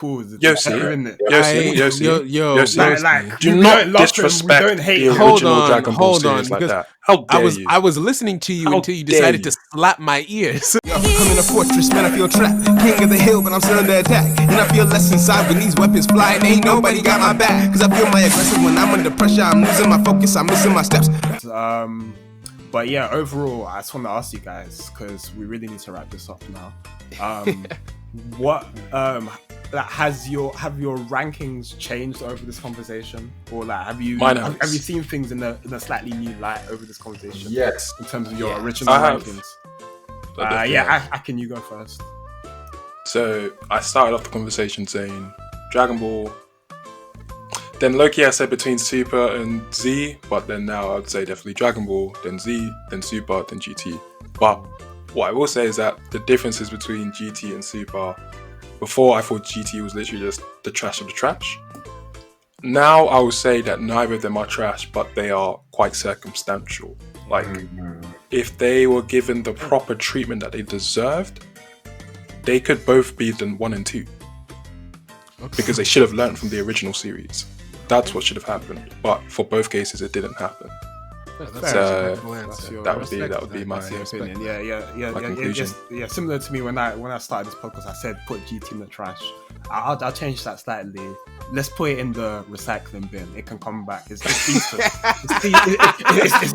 Pause. Yosi, In it. Yosi, do we not don't love disrespect him, we don't hate the him. original Dragon Ball series like that. How dare you? I was listening to you How until you dare decided you? to slap my ears. I'm in a fortress, man, I feel trapped. King of the hill, but I'm still under attack. And I feel less inside when these weapons fly. And ain't nobody got my back. Cause I feel my aggressive when I'm under pressure. I'm losing my focus, I'm missing my steps. But yeah, overall, I just want to ask you guys, because we really need to wrap this up now. What like, have your rankings changed over this conversation, or like have you seen things in a slightly new light over this conversation? Yes, in terms of your original rankings. Akin, you go first. So I started off the conversation saying Dragon Ball. Then Loki, I said between Super and Z, but then now I would say definitely Dragon Ball, then Z, then Super, then GT. But what I will say is that the differences between GT and Super, before I thought GT was literally just the trash of the trash. Now I will say that neither of them are trash, but they are quite circumstantial. Like, if they were given the proper treatment that they deserved, they could both be the 1 and 2. Because they should have learned from the original series. That's what should have happened. But for both cases, it didn't happen. So that would be my opinion. Yeah. Conclusion. Yeah, similar to me when I started this podcast, I said put GT in the trash. I'll change that slightly. Let's put it in the recycling bin. It can come back. It's decent.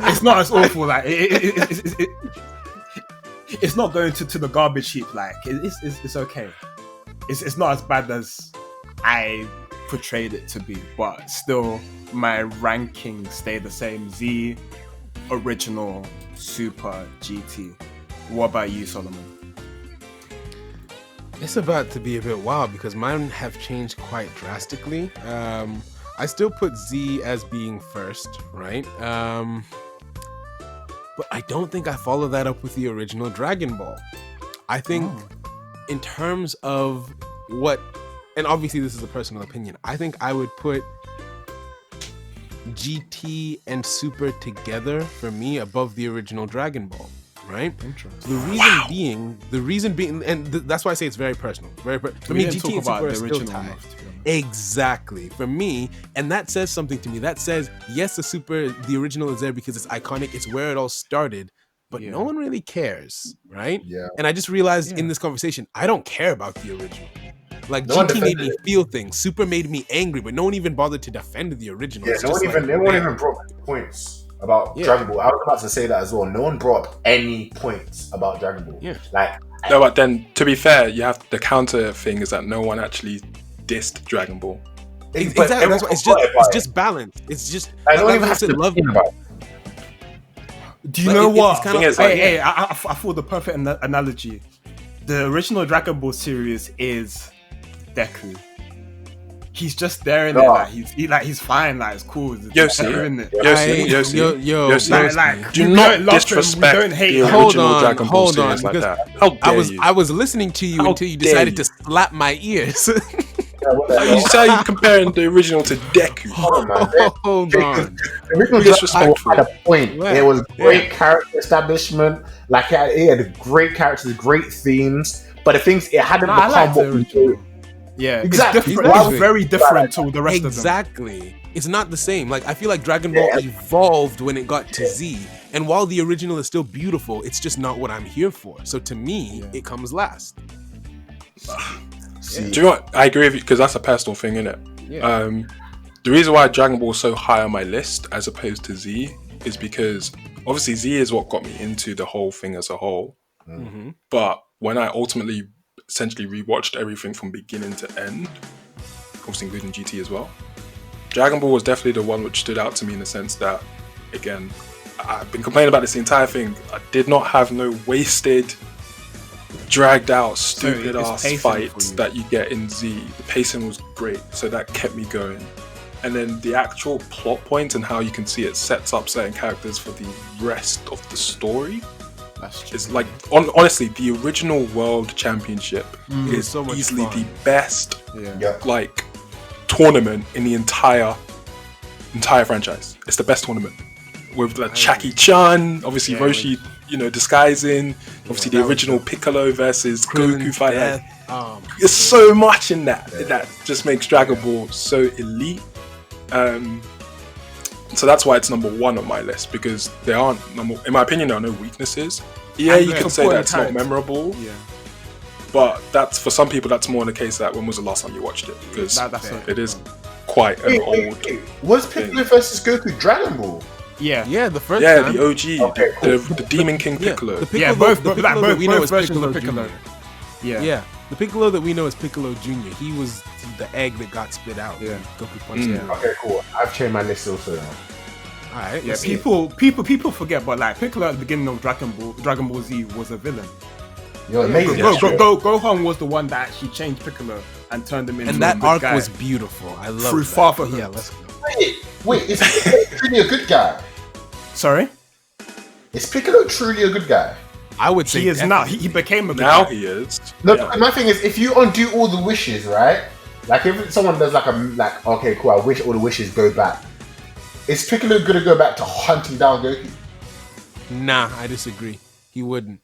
It's not as awful. Like it's not going to the garbage heap. Like it's okay. It's not as bad as I portrayed it to be, but still my rankings stay the same: Z, original, Super, GT. What about you, Solomon? It's about to be a bit wild because mine have changed quite drastically. I still put Z as being first, right? But I don't think I follow that up with the original Dragon Ball. I think in terms of what, and obviously this is a personal opinion, I think I would put GT and Super together for me above the original Dragon Ball, right? Interesting. The reason being, and that's why I say it's very personal. For me, GT and Super are still tied. Exactly. For me, and that says something to me. That says, yes, the original is there because it's iconic. It's where it all started. But no one really cares, right? Yeah. And I just realized in this conversation, I don't care about the original. Like, No one GT made defended me feel things. Super made me angry, but no one even bothered to defend the original. Yeah, It's no one just even brought points about Dragon Ball. I was about to say that as well. No one brought up any points about Dragon Ball. Yeah. Like, No, but then to be fair, you have the counter thing is that no one actually dissed Dragon Ball. Exactly. That's why it's just balance. It's just I don't like even I have said, to love. think about it. Do you know what? It's kind of, I thought the perfect analogy. The original Dragon Ball series is Deku. He's just there in it. Like he's fine. Like it's cool. Yosi, Like do not disrespect the original Dragon Ball series like that. How dare you? I was listening to you until you decided to slap my ears. You say you're comparing the original to Deku. Hold on. The original Disrespectful. at a point. Yeah. There was great character establishment. Like it had great characters, great themes. But the things it hadn't become what we do. Yeah, Exactly. It's different. It's very different to the rest of them. Exactly. It's not the same. Like, I feel like Dragon Ball evolved when it got to Z. And while the original is still beautiful, it's just not what I'm here for. So to me, it comes last. Do you know what? I agree with you because that's a personal thing, innit? Yeah. The reason why Dragon Ball is so high on my list as opposed to Z is because obviously Z is what got me into the whole thing as a whole. Mm-hmm. But when I ultimately essentially rewatched everything from beginning to end, obviously including GT as well, Dragon Ball was definitely the one which stood out to me in the sense that, again, I've been complaining about this the entire thing. I did not have no wasted, dragged out, stupid ass fights that you get in Z. The pacing was great, so that kept me going. And then the actual plot point and how you can see it sets up certain characters for the rest of the story. It's like, honestly, the original World Championship is so much easily fun. the best Yeah. like tournament in the entire franchise. It's the best tournament with like Jackie Chan, obviously Roshi disguising. Obviously, the original Piccolo versus Goku fight. There's Oh, so much in that that just makes Dragon Ball so elite. So that's why it's number one on my list, because there aren't, in my opinion, there are no weaknesses. Yeah, you can say that it's not memorable. Yeah. But that's, for some people, that's more in the case that when was the last time you watched it? Because it is quite an old. Was Piccolo versus Goku Dragon Ball? Yeah, the first Yeah, time. the OG, Okay, cool. the Demon King Piccolo. The Piccolo, Yeah, both the Piccolo that we know is versions Piccolo of Piccolo. Jr. Yeah. The Piccolo that we know is Piccolo Jr. He was the egg that got spit out. Yeah. Goku punched him. Okay, cool. I've changed my list also now. All right. Yeah, let's see. people forget, but like Piccolo at the beginning of Dragon Ball Z was a villain. You're amazing. Gohan was the one that actually changed Piccolo and turned him into And that a good arc guy. was beautiful. I love Through that. fatherhood. Yeah, let's go. Wait, is Piccolo truly a good guy? Sorry? Is Piccolo truly a good guy? I would say He is definitely. now. He became a good Now guy. he is. No, Yeah. my thing is, if you undo all the wishes, right? Like if someone does like, okay, cool, I wish all the wishes go back. Is Piccolo gonna go back to hunting down Goku? Nah, I disagree. He wouldn't.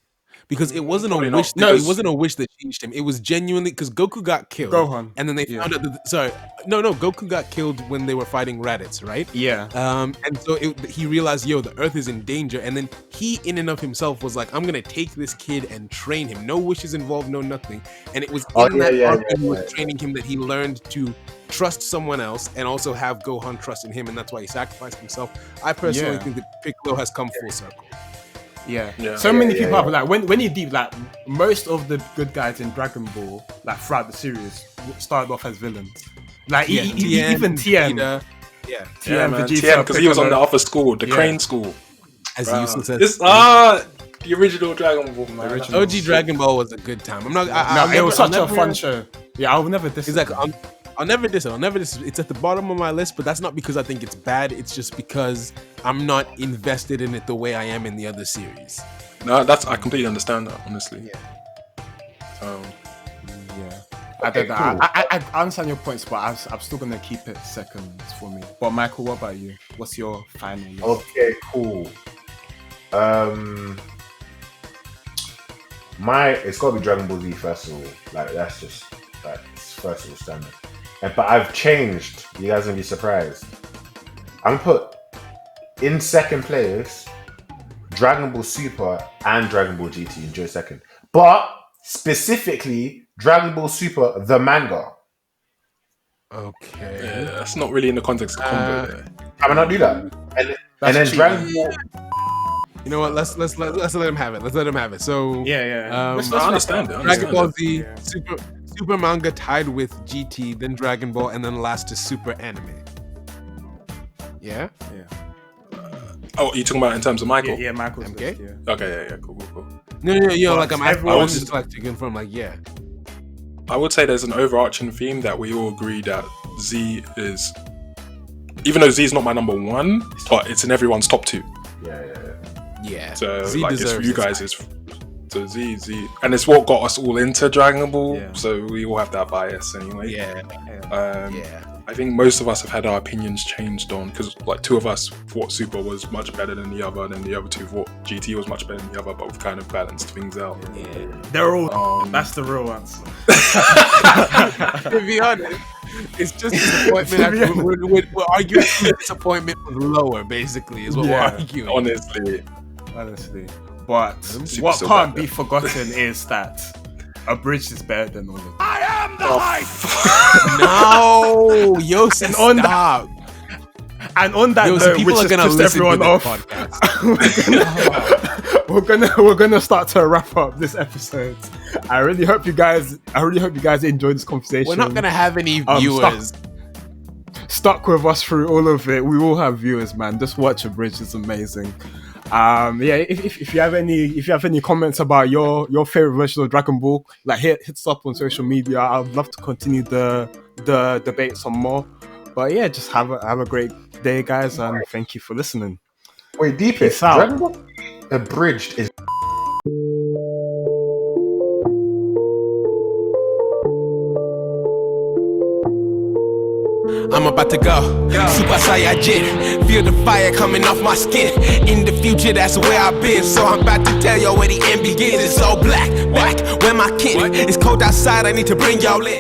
Because it wasn't Probably a not, wish. because- It wasn't a wish that changed him. It was genuinely because Goku got killed. Gohan. And then they found out that. Sorry, no. Goku got killed when they were fighting Raditz, right? Yeah. And so he realized, the Earth is in danger. And then he, in and of himself, was like, I'm gonna take this kid and train him. No wishes involved, no nothing. And it was in that arc when he was training him that he learned to trust someone else and also have Gohan trust in him, and that's why he sacrificed himself. I personally think that Piccolo has come full circle. Yeah. So many people have like when you deep like most of the good guys in Dragon Ball like throughout the series started off as villains. Like even Tien. Vegeta, Tien, man. Vegeta, Tien, because he was on the Piccolo. upper school, the Crane school. as Yosi said. The original Dragon Ball, man. OG Dragon Ball was a good time. I'm not. It was such a fun show. Yeah, I will never diss Exactly. I'll never diss it. It's at the bottom of my list, but that's not because I think it's bad. It's just because I'm not invested in it the way I am in the other series. No, I completely understand that, honestly. I don't know. I understand your points, but I'm still gonna keep it second for me. But Michael, what about you? What's your final list? Okay, cool. It's gotta be Dragon Ball Z first of all. Like that's just like it's first of all standard. But I've changed. You guys gonna be surprised. I'm gonna put in second place Dragon Ball Super and Dragon Ball GT in joint second. But specifically Dragon Ball Super the manga. Okay. Yeah, that's not really in the context of combo there. Can I not do that? And then cheating. Dragon Ball. You know what? Let's let him have it. Let's let him have it. So Yeah. I understand it. Dragon Ball Z, Super manga tied with GT, then Dragon Ball, and then last is Super anime. Yeah. Oh, you talking about in terms of Michael? Yeah, Michael's Okay. list, yeah. Okay, yeah, cool. No, like I'm asking. I everyone- was just like to confirm. Like, yeah. I would say there's an overarching theme that we all agree that Z is, even though Z is not my number one, but it's in everyone's top two. Yeah. So Z like it's deserves for you it. guys, it's so Z, and it's what got us all into Dragon Ball. Yeah. So we all have that bias anyway. Yeah. I think most of us have had our opinions changed on, because like two of us thought Super was much better than the other, and the other two thought GT was much better than the other, but we've kind of balanced things out. They're all. That's the real answer. To be honest, it's just disappointment. We're arguing disappointment with lower, basically, is what we're arguing. Honestly. But Super what so can't bad, be forgotten is that Abridged is better than all of them. No, Yosi, And on stop. And on that Yosi, note, people which are just gonna pissed listen everyone to off, this podcast. we're gonna start to wrap up this episode. I really hope you guys enjoyed this conversation. We're not gonna have any viewers. Stuck with us through all of it. We will have viewers, man. Just watch Abridged, it's amazing. If you have any comments about your favorite version of Dragon Ball, like hit us up on social media. I'd love to continue the debate some more. But yeah, just have a great day, guys, and thank you for listening. Wait, deep Peace out. Dragon Ball Abridged is I'm about to go. Super Saiyajin. Feel the fire coming off my skin. In the future, that's where I've been. So I'm about to tell y'all where the end begins. It's all black, where my kin. It's cold outside, I need to bring y'all in.